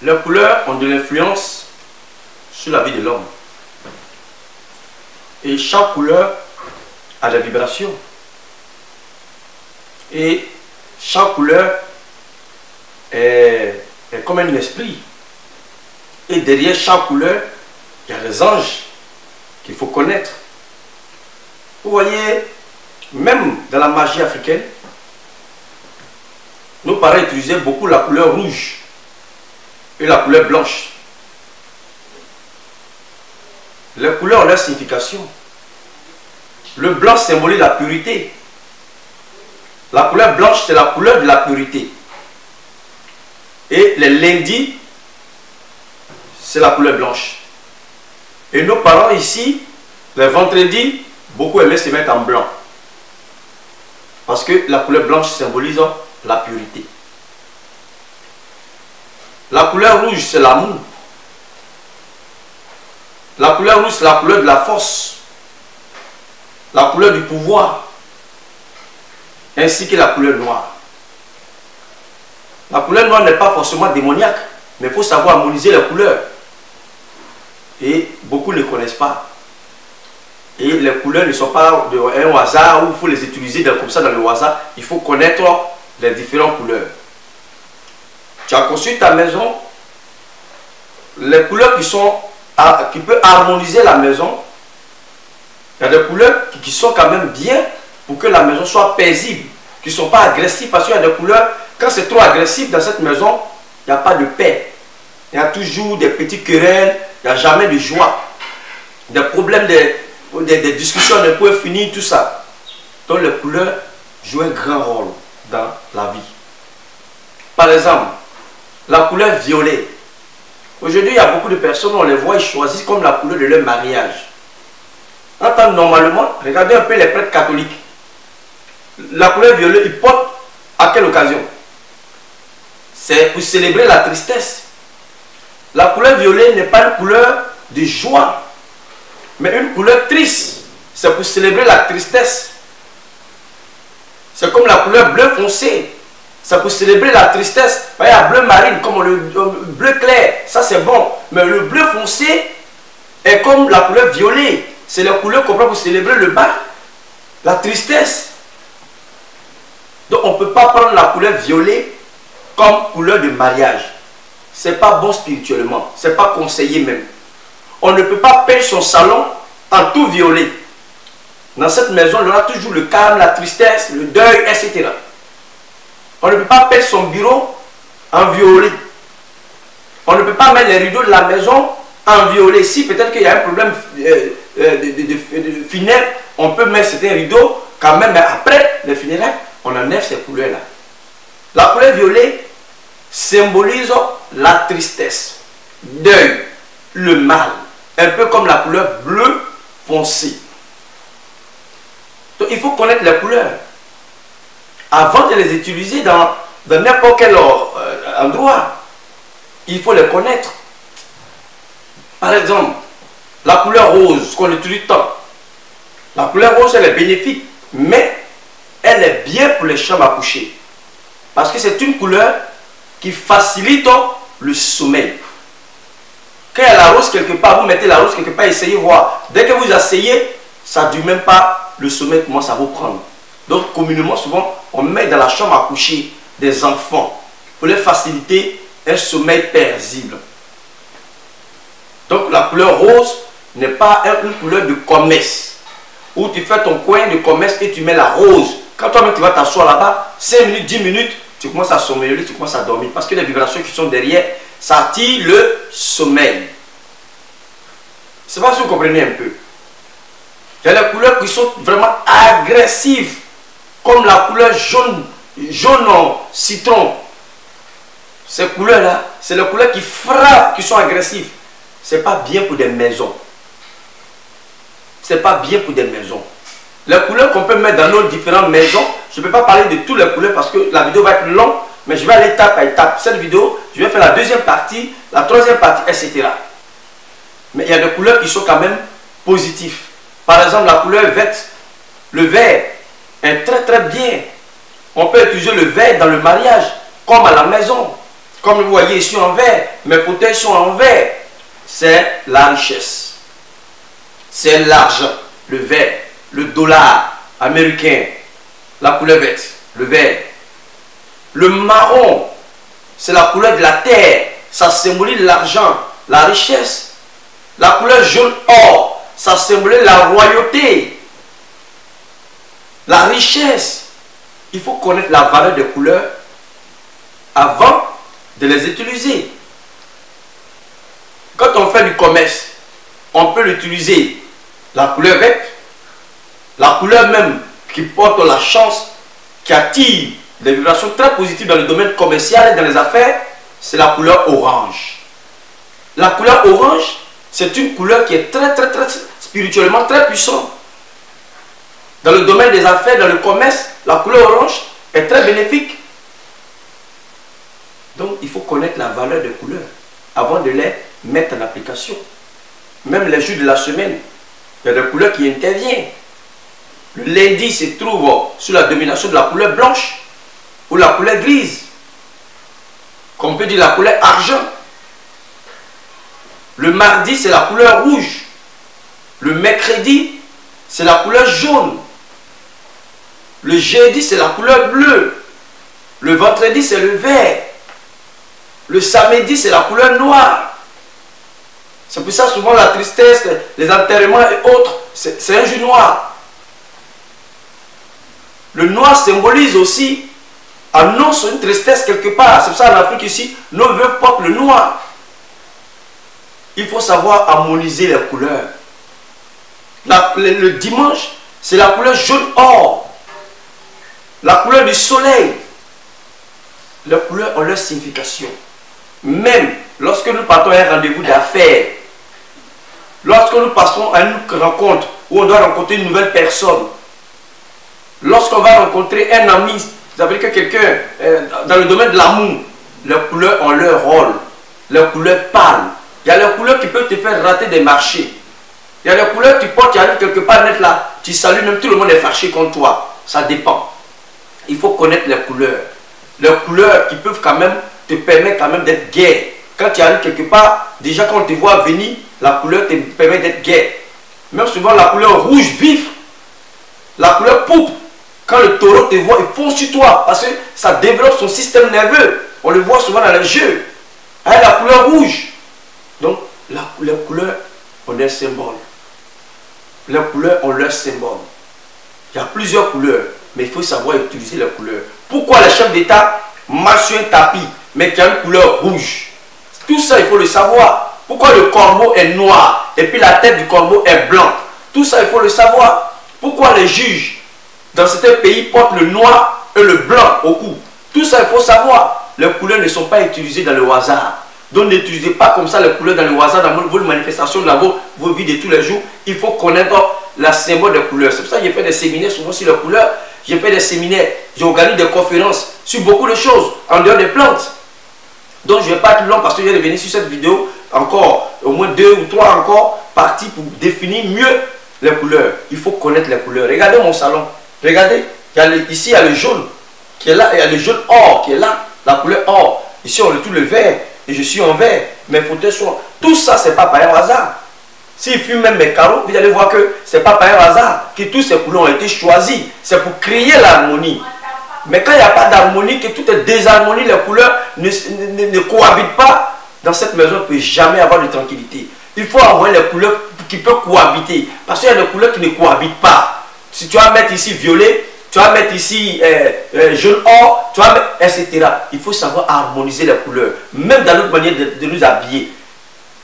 Les couleurs ont de l'influence sur la vie de l'homme. Et chaque couleur a des vibrations. Et chaque couleur est comme un esprit. Et derrière chaque couleur, il y a des anges qu'il faut connaître. Vous voyez, même dans la magie africaine, nos parents utilisaient beaucoup la couleur rouge et la couleur blanche. Les couleurs ont leur signification. Le blanc symbolise la pureté. La couleur blanche, c'est la couleur de la pureté. Et les lundis, c'est la couleur blanche. Et nos parents ici, les vendredis, beaucoup aimaient se mettre en blanc. Parce que la couleur blanche symbolise la pureté. La couleur rouge, c'est l'amour. La couleur rouge, c'est la couleur de la force. La couleur du pouvoir. Ainsi que la couleur noire. La couleur noire n'est pas forcément démoniaque, mais il faut savoir harmoniser les couleurs. Et beaucoup ne connaissent pas. Et les couleurs ne sont pas un hasard où il faut les utiliser comme ça dans le hasard. Il faut connaître les différentes couleurs. Tu as construit ta maison, les couleurs qui peuvent harmoniser la maison. Il y a des couleurs qui sont quand même bien pour que la maison soit paisible, qui ne sont pas agressives, parce qu'il y a des couleurs, quand c'est trop agressif dans cette maison, il n'y a pas de paix. Il y a toujours des petites querelles, il n'y a jamais de joie. Des problèmes, des discussions ne peuvent finir, tout ça. Donc les couleurs jouent un grand rôle dans la vie. Par exemple, la couleur violet. Aujourd'hui, il y a beaucoup de personnes, on les voit, ils choisissent comme la couleur de leur mariage. Normalement, regardez un peu les prêtres catholiques. La couleur violet, ils portent à quelle occasion? C'est pour célébrer la tristesse. La couleur violet n'est pas une couleur de joie, mais une couleur triste. C'est pour célébrer la tristesse. C'est comme la couleur bleu foncé. C'est pour célébrer la tristesse. Il y a bleu marine, comme le bleu clair. Ça c'est bon. Mais le bleu foncé est comme la couleur violet. C'est la couleur qu'on prend pour célébrer le bas. La tristesse. Donc on ne peut pas prendre la couleur violet comme couleur de mariage. Ce n'est pas bon spirituellement. Ce n'est pas conseillé même. On ne peut pas peindre son salon en tout violet. Dans cette maison, il y aura toujours le calme, la tristesse, le deuil, etc. On ne peut pas peindre son bureau en violet. On ne peut pas mettre les rideaux de la maison en violet. Si peut-être qu'il y a un problème de funérailles, on peut mettre certains rideaux quand même, mais après les funérailles, on enlève ces couleurs-là. La couleur violet symbolise la tristesse, deuil, le mal, un peu comme la couleur bleu foncé. Donc il faut connaître les couleurs avant de les utiliser dans n'importe quel endroit. Il faut les connaître. Par exemple, la couleur rose qu'on utilise tant. La couleur rose, elle est bénéfique, mais elle est bien pour les chambres à coucher. Parce que c'est une couleur qui facilite le sommeil. Quand il y a la rose quelque part, vous mettez la rose quelque part, essayez voir. Dès que vous asseyez, ça ne dure même pas, le sommeil commence à vous prendre. Donc communément, souvent, on met dans la chambre à coucher des enfants pour leur faciliter un sommeil paisible. Donc la couleur rose n'est pas une couleur de commerce, où tu fais ton coin de commerce et tu mets la rose. Quand toi-même tu vas t'asseoir là-bas, 5 minutes, 10 minutes, tu commences à sommeiller, tu commences à dormir. Parce que les vibrations qui sont derrière, ça attire le sommeil. C'est pas si vous comprenez un peu. Il y a des couleurs qui sont vraiment agressives, comme la couleur jaune citron. Ces couleurs-là, c'est les couleurs qui frappent, qui sont agressives. C'est pas bien pour des maisons. C'est pas bien pour des maisons. Les couleurs qu'on peut mettre dans nos différentes maisons, je ne peux pas parler de toutes les couleurs parce que la vidéo va être longue, mais je vais aller étape par étape. Cette vidéo, je vais faire la deuxième partie, la troisième partie, etc. Mais il y a des couleurs qui sont quand même positives. Par exemple, la couleur verte, le vert est très très bien. On peut utiliser le vert dans le mariage, comme à la maison. Comme vous voyez ici en vert, mes fauteuils sont en vert. C'est la richesse. C'est l'argent, le vert, le dollar américain, la couleur verte, le vert. Le marron, c'est la couleur de la terre. Ça symbolise l'argent, la richesse. La couleur jaune or, ça symbolise la royauté, la richesse. Il faut connaître la valeur des couleurs avant de les utiliser. Quand on fait du commerce, on peut l'utiliser la couleur verte, la couleur même qui porte la chance, qui attire des vibrations très positives dans le domaine commercial et dans les affaires, c'est la couleur orange. La couleur orange, c'est une couleur qui est très spirituellement très puissante. Dans le domaine des affaires, dans le commerce, la couleur orange est très bénéfique. Donc, il faut connaître la valeur des couleurs avant de les mettre en application. Même les jours de la semaine, il y a des couleurs qui interviennent. Le lundi se trouve sous la domination de la couleur blanche ou la couleur grise. Comme on peut dire la couleur argent. Le mardi, c'est la couleur rouge. Le mercredi, c'est la couleur jaune. Le jeudi, c'est la couleur bleue. Le vendredi, c'est le vert. Le samedi, c'est la couleur noire. C'est pour ça souvent la tristesse, les enterrements et autres, c'est un jour noir. Le noir symbolise aussi, annonce une tristesse quelque part. C'est pour ça en Afrique ici, nos veuves portent le noir. Il faut savoir harmoniser les couleurs. Le dimanche, c'est la couleur jaune or. La couleur du soleil. Les couleurs ont leur signification. Même lorsque nous partons à un rendez-vous d'affaires, lorsque nous passons à une rencontre où on doit rencontrer une nouvelle personne, lorsqu'on va rencontrer un ami, vous savez que quelqu'un dans le domaine de l'amour, les couleurs ont leur rôle. Les couleurs pâles. Il y a les couleurs qui peuvent te faire rater des marchés. Il y a les couleurs qui portent, tu arrives quelque part, net là, tu salues, même tout le monde est fâché contre toi. Ça dépend. Il faut connaître les couleurs. Les couleurs qui peuvent quand même te permettre quand même d'être gai. Quand tu arrives quelque part, déjà quand on te voit venir, la couleur te permet d'être gai. Même souvent la couleur rouge vif, la couleur pourpre, quand le taureau te voit, il fonce sur toi parce que ça développe son système nerveux. On le voit souvent dans les jeux. Avec la couleur rouge. Donc, les couleurs ont des symboles. Les couleurs ont leurs symboles. Il y a plusieurs couleurs, mais il faut savoir utiliser les couleurs. Pourquoi le chef d'État marche sur un tapis, mais qui a une couleur rouge? Tout ça, il faut le savoir. Pourquoi le corbeau est noir et puis la tête du corbeau est blanche? Tout ça, il faut le savoir. Pourquoi les juges dans certains pays portent le noir et le blanc au cou? Tout ça, il faut savoir. Les couleurs ne sont pas utilisées dans le hasard. Donc n'utilisez pas comme ça les couleurs dans le hasard, dans vos manifestations, dans vos vies de tous les jours. Il faut connaître la symbole des couleurs. C'est pour ça que j'ai fait des séminaires souvent sur les couleurs. J'ai fait des séminaires, j'organise des conférences sur beaucoup de choses, en dehors des plantes. Donc je ne vais pas être long parce que je vais revenir sur cette vidéo encore, au moins 2 ou 3 encore parties pour définir mieux les couleurs. Il faut connaître les couleurs. Regardez mon salon. Regardez, ici il y a le jaune qui est là, il y a le jaune or qui est là, la couleur or. Ici on retrouve le vert. Et je suis en vert, mes fauteuils sont... Tout ça, ce n'est pas par un hasard. S'il fume même mes carreaux, vous allez voir que ce n'est pas par un hasard que tous ces couleurs ont été choisis. C'est pour créer l'harmonie. Mais quand il n'y a pas d'harmonie, que tout est désharmonie, les couleurs ne cohabitent pas, dans cette maison, on ne peut jamais avoir de tranquillité. Il faut avoir les couleurs qui peuvent cohabiter. Parce qu'il y a des couleurs qui ne cohabitent pas. Si tu vas mettre ici violet, tu vas mettre ici jaune or, tu vas mettre, etc. Il faut savoir harmoniser les couleurs. Même dans notre manière de nous habiller.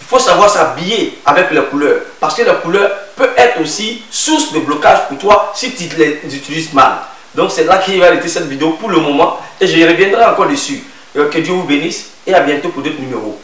Il faut savoir s'habiller avec les couleurs. Parce que les couleurs peuvent être aussi source de blocage pour toi si tu les utilises mal. Donc c'est là qu'il va arrêter cette vidéo pour le moment. Et je reviendrai encore dessus. Que Dieu vous bénisse et à bientôt pour d'autres numéros.